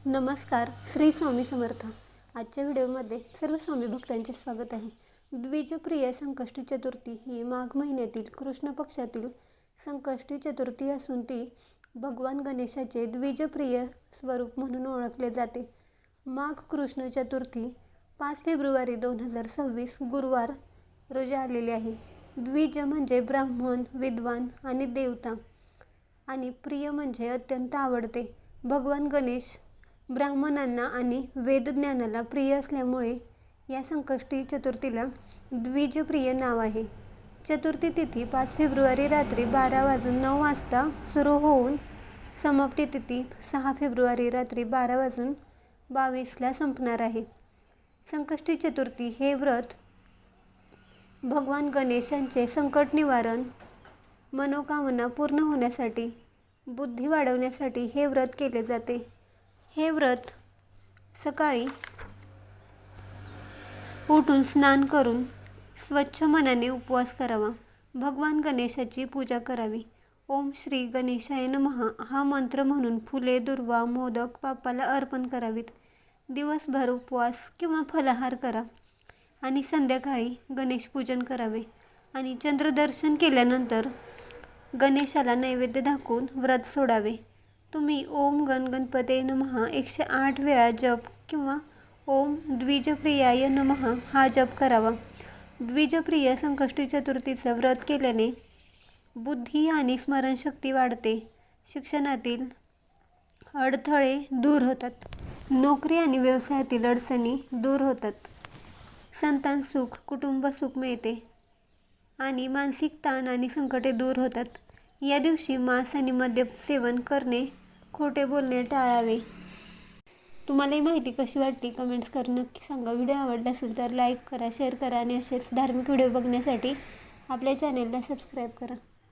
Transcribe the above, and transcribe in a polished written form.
नमस्कार, श्री स्वामी समर्थ। आजच्या व्हिडिओमध्ये सर्व स्वामी भक्तांचे स्वागत आहे। द्विजप्रिय संकष्टी चतुर्थी ही माघ महिन्यातील कृष्ण पक्षातील संकष्टी चतुर्थी असून ती भगवान गणेशाचे द्विजप्रिय स्वरूप म्हणून ओळखले जाते। माघ कृष्ण चतुर्थी 5 फेब्रुवारी 2026 गुरुवार रोजी आलेली आहे। द्विज म्हणजे ब्राह्मण, विद्वान आणि देवता आणि प्रिय म्हणजे अत्यंत आवडते। भगवान गणेश ब्राह्मणांना आणि वेदज्ञानाला प्रिय असल्यामुळे या संकष्टी चतुर्थीला द्विजप्रिय नाव आहे। चतुर्थी तिथी 5 फेब्रुवारी रात्री 12:09 सुरू होऊन समाप्ती तिथी 6 फेब्रुवारी रात्री 12:22 संपणार आहे। संकष्टी चतुर्थी हे व्रत भगवान गणेशांचे संकट निवारण, मनोकामना पूर्ण होण्यासाठी, बुद्धी वाढवण्यासाठी हे व्रत केले जाते। हे व्रत सकाळी उठून स्नान करून स्वच्छ मनाने उपवास करावा। भगवान गणेशाची पूजा करावी। ओम श्री गणेशाय नमः हा मंत्र म्हणून फुले, दुर्वा, मोदक बाप्पाला अर्पण करावीत। दिवसभर उपवास किंवा फलाहार करा आणि संध्याकाळी गणेश पूजन करावे आणि चंद्रदर्शन केल्यानंतर गणेशाला नैवेद्य दाखवून व्रत सोडावे। तुम्ही ओम गणपते नमः 108 वेळा जप किंवा ओम द्विजप्रियाय नमः हा जप करावा। द्विजप्रिय संकष्टी चतुर्थीचं व्रत केल्याने बुद्धी आणि स्मरणशक्ती वाढते, शिक्षणातील अडथळे दूर होतात, नोकरी आणि व्यवसायातील अडचणी दूर होतात, संतान सुख, कुटुंब सुख मिळते आणि मानसिक ताण आणि संकटे दूर होतात। या दिवशी मांस आणि मद्य सेवन करणे, खोटे बोलणे टाळावे। तुम्हाला ही माहिती कशी वाटली कमेंट्स करून नक्की सांगा। व्हिडिओ आवडला असेल तर लाईक करा, शेअर करा आणि असेच धार्मिक व्हिडिओ बघण्यासाठी आपल्या चॅनेलला सबस्क्राईब करा।